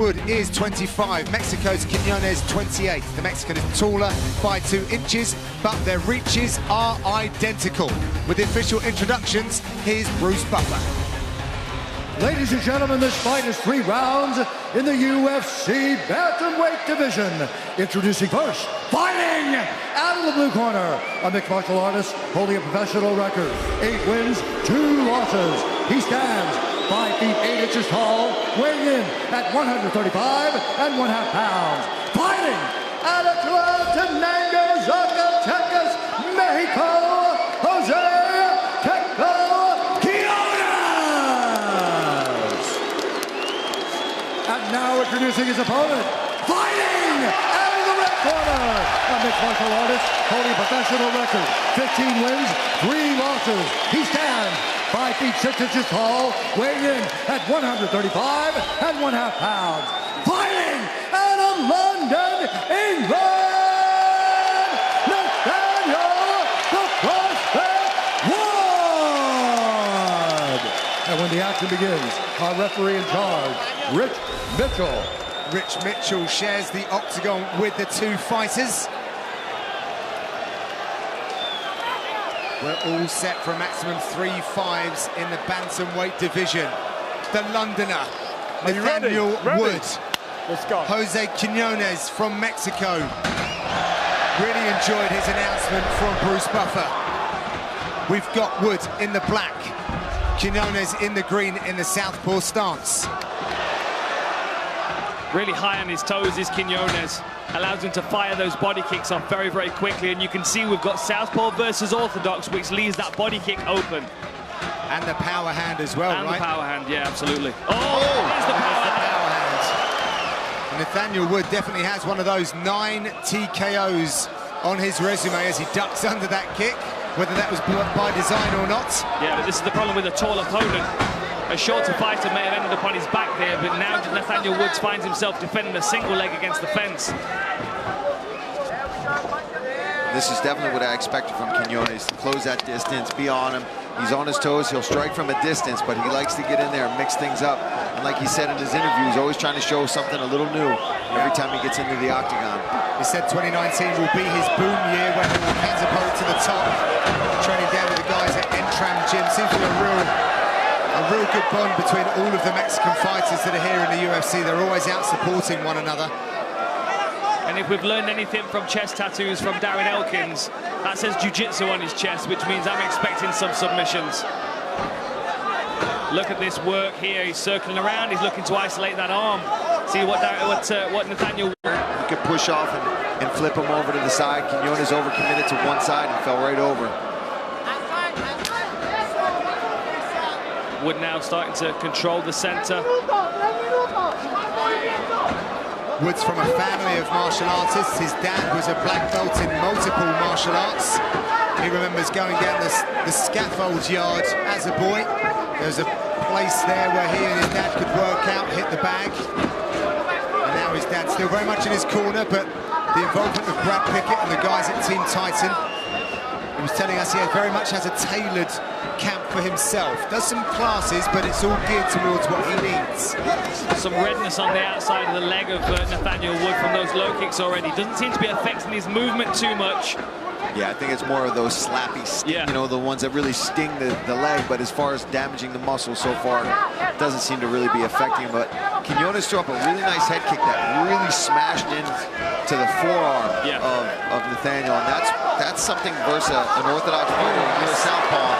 Wood is 25, Mexico's Quinonez 28. The Mexican is taller by 2 inches, but their reaches are identical. With the official introductions, here's Bruce Buffer. Ladies and gentlemen, this fight is 3 rounds in the UFC bantamweight division. Introducing first, fighting out of the blue corner, a mixed martial artist holding a professional record. 8 wins, 2 losses. He stands 5 feet 8 inches tall, weighing in at 135.5 pounds. Fighting out of Tlatelolco, Zacatecas, Mexico, Jose Kekuenos. And now introducing his opponent, fighting out of the red corner, a mixed martial artist holding a professional record. 15 wins, 3 losses. He stands 5 feet 6 inches tall, weighing in at 135.5 pounds. Fighting out of London, England, Nataniel the Prospect Wood. And when the action begins, our referee in charge, Rich Mitchell. Rich Mitchell shares the octagon with the 2 fighters. We're all set for a maximum 3 fives in the bantamweight division. The Londoner, Nataniel Wood. Let's go. Jose Quinonez from Mexico. Really enjoyed his announcement from Bruce Buffer. We've got Wood in the black, Quinonez in the green in the southpaw stance. Really high on his toes is Quinonez. Allows him to fire those body kicks off very, very quickly. And you can see we've got southpaw versus orthodox, which leaves that body kick open. And the power hand as well, and right? And the power hand, yeah, absolutely. There's the power hand. Nathaniel Wood definitely has one of those 9 TKOs on his resume as he ducks under that kick, whether that was by design or not. Yeah, but this is the problem with a tall opponent. A shorter fighter may have ended up on his back there, but now Nathaniel Woods finds himself defending a single leg against the fence. This is definitely what I expected from Quinonez, to close that distance, be on him. He's on his toes, he'll strike from a distance, but he likes to get in there and mix things up. And like he said in his interview, he's always trying to show something a little new every time he gets into the octagon. He said 2019 will be his boom year when he will catapult to the top. Training down with the guys at Entram Gym. Seems to be a real good bond between all of the Mexican fighters that are here in the UFC. They're always out supporting one another. And if we've learned anything from chest tattoos from Darren Elkins, that says jiu-jitsu on his chest, which means I'm expecting some submissions. Look at this work here. He's circling around. He's looking to isolate that arm. See what Nathaniel... He could push off and flip him over to the side. Quinonez overcommitted to one side and fell right over. Wood now starting to control the center. Wood's from a family of martial artists. His dad was a black belt in multiple martial arts. He remembers going down the scaffold yard as a boy. There was a place there where he and his dad could work out, hit the bag. And now his dad's still very much in his corner, but the involvement of Brad Pickett and the guys at Team Titan, he was telling us he very much has a tailored camp for himself. Does some classes, but it's all geared towards what he needs. Some redness on the outside of the leg of Nathaniel Wood from those low kicks already. Doesn't seem to be affecting his movement too much. Yeah, I think it's more of those slappy, you know, the ones that really sting the leg. But as far as damaging the muscle so far, it doesn't seem to really be affecting him. But Quinonez threw up a really nice head kick that really smashed into the forearm of Nathaniel. And that's something versus an orthodox fighter with a southpaw.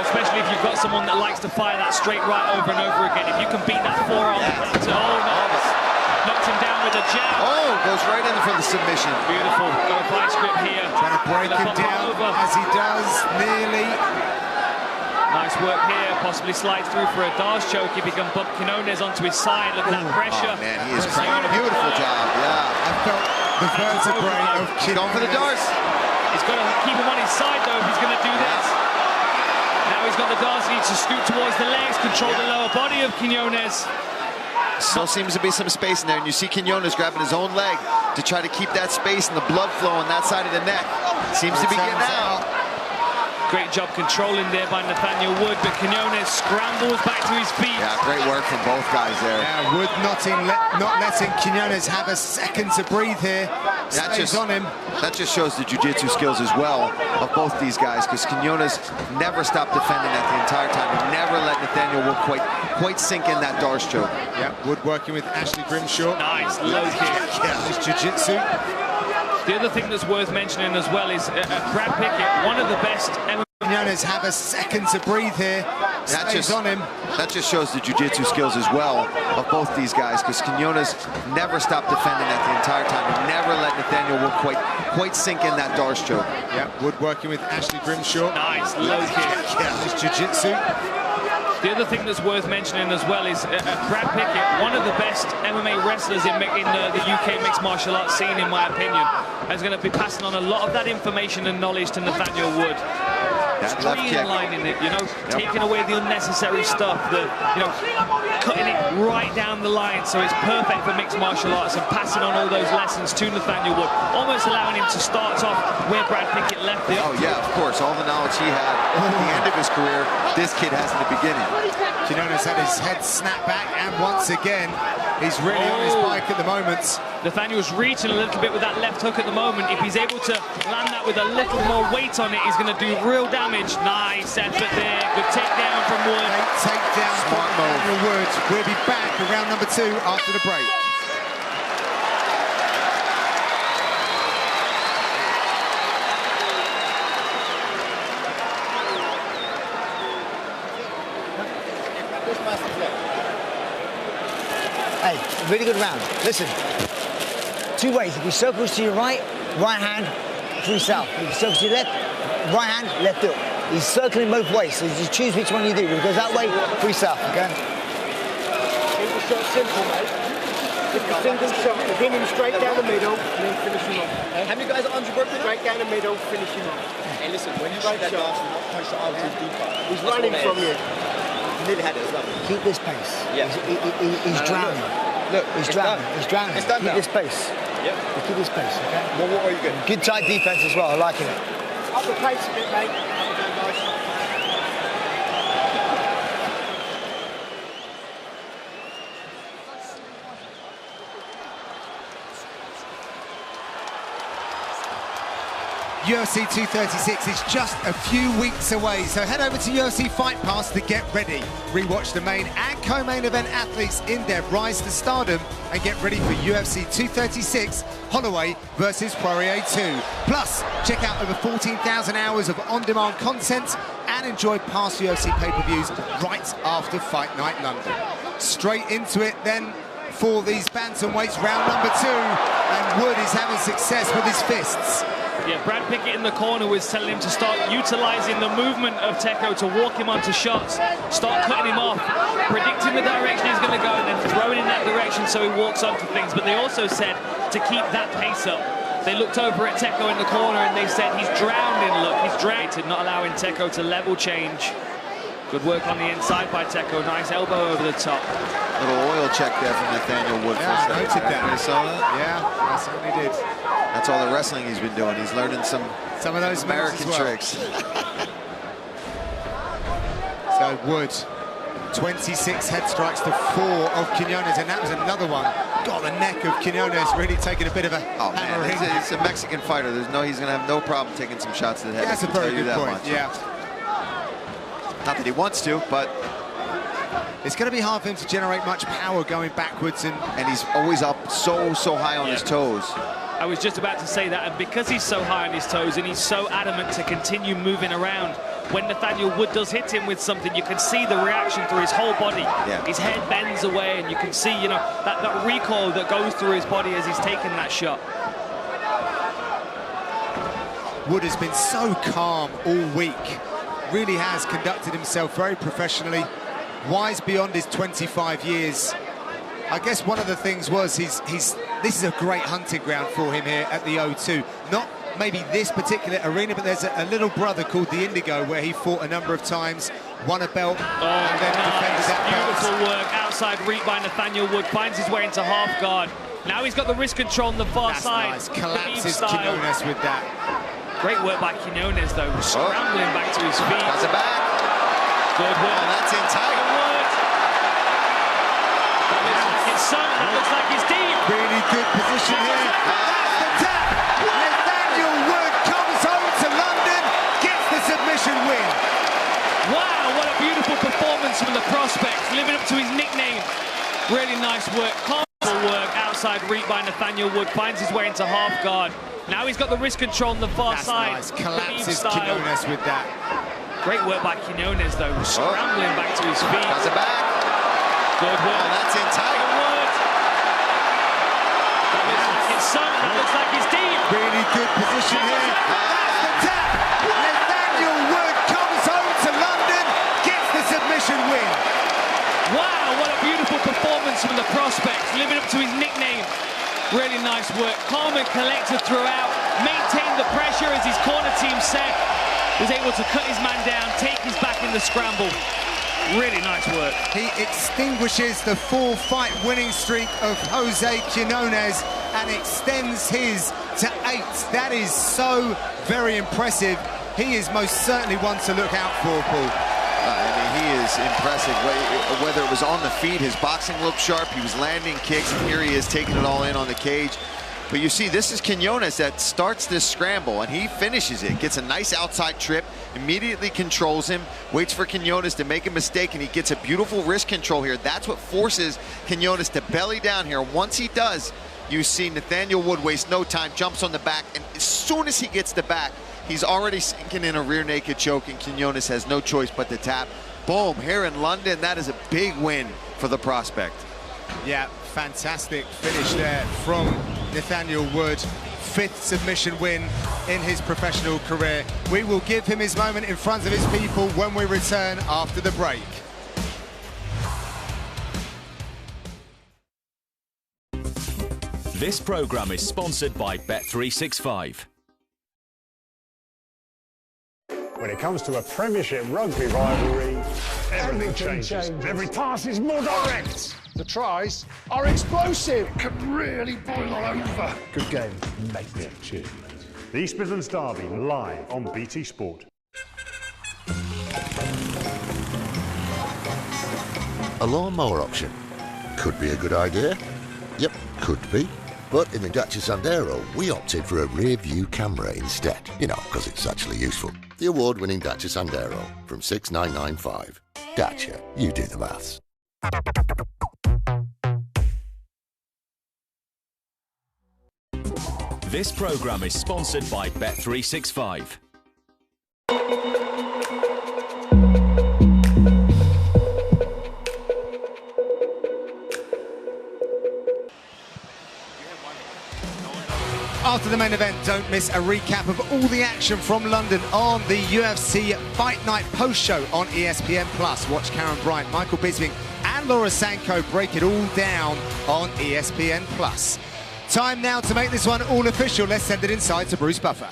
Especially if you've got someone that likes to fire that straight right over and over again. If you can beat that forearm, knocked him down with a jab. Oh, goes right in for the submission. Beautiful. Got a fight script here. Trying to break him down as he does, nearly. Nice work here. Possibly slides through for a Dars choke if he can bump Quinonez onto his side. Look at that pressure. Oh, man, he is cranking. Beautiful job, yeah. I felt the vertebrae of Quinonez. Going for the Dars. He's got to keep him on his side, though, if he's going to do this. Now he's got the Dars. He needs to scoot towards the legs, control the lower body of Quinonez. Still seems to be some space in there, and you see Quinonez grabbing his own leg to try to keep that space and the blood flow on that side of the neck. Seems to be getting out. Great job controlling there by Nathaniel Wood, but Quenonis scrambles back to his feet. Yeah, great work from both guys there. Yeah, Wood not letting Quenonis have a second to breathe here. Stays on him. That just shows the jiu-jitsu skills as well of both these guys, because Quenonis never stopped defending that the entire time. He never let Nathaniel Wood quite sink in that Darce choke. Yeah, Wood working with Ashley Grimshaw. Nice low kick. Yeah, his jiu-jitsu. The other thing that's worth mentioning as well is Brad Pickett, one of the best Quenonis have a second to breathe here. Stays on him. That just shows the jiu-jitsu skills as well of both these guys, because Quenonis never stopped defending that the entire time. He never let Nathaniel Wood quite sink in that Darce choke. Yeah, Wood working with Ashley Grimshaw. Nice low kick. Yeah, his jiu-jitsu. The other thing that's worth mentioning as well is Brad Pickett, one of the best MMA wrestlers in the UK mixed martial arts scene, in my opinion, is going to be passing on a lot of that information and knowledge to Nathaniel Wood. Streamlining it, you know, taking away the unnecessary stuff, cutting it right down the line so it's perfect for mixed martial arts, and passing on all those lessons to Nathaniel Wood, almost allowing him to start off where Brad Pickett left it. Oh yeah, of course, all the knowledge he had at the end of his career, this kid has in the beginning. Quenonis had his head snapped back, and once again, he's really on his bike at the moment. Nathaniel's reaching a little bit with that left hook at the moment. If he's able to land that with a little more weight on it, he's going to do real damage. Nice effort there. Good takedown from Wood. Great takedown from Nathaniel Wood. We'll be back in round number 2 after the break. Hey, really good round. Listen, 2 ways. If he circles to your right hand, free south. If he circles to your left, right hand, left hook. He's circling both ways, so just choose which one you do. If it goes that way, free south, okay? Keep the shot simple, mate. Just a single shot. Begin him straight down the middle and then finish him off. How many guys are unbroken? Straight down the middle, finish him off. Hey, listen, when you shoot that dance, punch the arm too deeper. He's running from you. You nearly had it as well. Keep this pace. Yeah. He's drowning. Look, he's drowning. He's drowning. It's done Keep now. this pace. Yep. Keep this pace, okay? What are you getting? Good tight defense as well. I like it. Up the pace a bit, mate. Nice. UFC 236 is just a few weeks away, so head over to UFC Fight Pass to get ready. Rewatch the main and co-main event athletes in their rise to stardom and get ready for UFC 236 Holloway versus Poirier 2. Plus, check out over 14,000 hours of on-demand content and enjoy past UFC pay-per-views right after Fight Night London. Straight into it then for these bantamweights, round number 2, and Wood is having success with his fists. Yeah, Brad Pickett in the corner was telling him to start utilising the movement of Tecco to walk him onto shots, start cutting him off, predicting the direction he's going to go and then throwing in that direction so he walks onto things. But they also said to keep that pace up. They looked over at Tecco in the corner and they said he's drowned in look. He's drowned, not allowing Tecco to level change. Good work on the inside by Tecco. Nice elbow over the top. Little oil check there from Nathaniel Wood. Yeah, I noted that. You saw that? Yeah, I certainly did. That's all the wrestling he's been doing. He's learning some of those American tricks. So Wood, 26 head strikes to 4 of Quenonis, and that was another one. Got the neck of Quenonis really taking a bit of a hammering. He's a Mexican fighter. He's going to have no problem taking some shots to the head. That's a very good point, much. yeah. Not that he wants to, but it's going to be hard for him to generate much power going backwards, and he's always up so high on his toes. I was just about to say that, and because he's so high on his toes and he's so adamant to continue moving around, when Nathaniel Wood does hit him with something, you can see the reaction through his whole body. Yeah. His head bends away, and you can see, you know, that recoil that goes through his body as he's taking that shot. Wood has been so calm all week. Really has conducted himself very professionally, wise beyond his 25 years. I guess one of the things was this is a great hunting ground for him here at the O2. Not maybe this particular arena, but there's a little brother called the Indigo where he fought a number of times, won a belt, and then defended that belt. Beautiful work, outside reach by Nathaniel Wood, finds his way into half guard. Now he's got the wrist control on the far side. Nice, collapses Quenonis with that. Great work by Quinonez, though, scrambling back to his feet. Does it back. Good work. Oh, that's in tight. That looks like it's sunk. That looks like it's deep. Really good position here. That's the tap. Nathaniel Wood comes home to London, gets the submission win. Wow, what a beautiful performance from the prospect, living up to his nickname. Really nice work, calm work, outside reach by Nathaniel Wood, finds his way into half guard. Now he's got the wrist control on the far That's side. nice, collapses Quinonez with that. Great work by Quinonez, though, scrambling back to his feet. Does it back. Good work. Oh, that's in tight. That looks like it's sunk. That looks like it's deep. Really good position here. That's the tap. Nathaniel Wood comes home to London, gets the submission win. Wow, what a beautiful performance from the prospect, living up to his nickname. Really nice work, calm and collected throughout, maintained the pressure as his corner team said, was able to cut his man down, take his back in the scramble. Really nice work. He extinguishes the 4-fight winning streak of Jose Quinonez and extends his to 8. That is so very impressive. He is most certainly one to look out for, Paul. I mean, he is impressive. Whether it was on the feet, his boxing looked sharp. He was landing kicks, and here he is taking it all in on the cage. But you see, this is Quinonez that starts this scramble, and he finishes it. Gets a nice outside trip, immediately controls him, waits for Quinonez to make a mistake, and he gets a beautiful wrist control here. That's what forces Quinonez to belly down here. Once he does, you see Nathaniel Wood waste no time, jumps on the back, and as soon as he gets the back, he's already sinking in a rear naked choke, and Quinonez has no choice but to tap. Boom, here in London, that is a big win for the prospect. Yeah, fantastic finish there from Nathaniel Wood. 5th submission win in his professional career. We will give him his moment in front of his people when we return after the break. This programme is sponsored by Bet365. When it comes to a Premiership rugby rivalry, everything changes. Every pass is more direct. The tries are explosive. It can really boil over. Good game. Make me cheer. The East Midlands Derby live on BT Sport. A lawnmower option. Could be a good idea. Yep, could be. But in the Dacia Sandero, we opted for a rear view camera instead. You know, because it's actually useful. The award-winning Dacia Sandero from 6995. Dacia, you do the maths. This programme is sponsored by Bet365. After the main event, don't miss a recap of all the action from London on the UFC Fight Night post-show on ESPN+. Watch Karen Bryant, Michael Bisping and Laura Sanko break it all down on ESPN+. Time now to make this one all official. Let's send it inside to Bruce Buffer.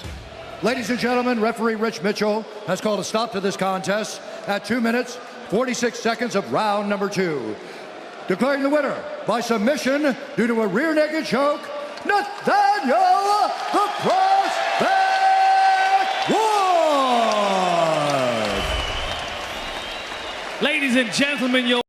Ladies and gentlemen, referee Rich Mitchell has called a stop to this contest at 2 minutes, 46 seconds of round number 2. Declaring the winner by submission due to a rear naked choke, Nathaniel the Prospect Wood! Ladies and gentlemen, your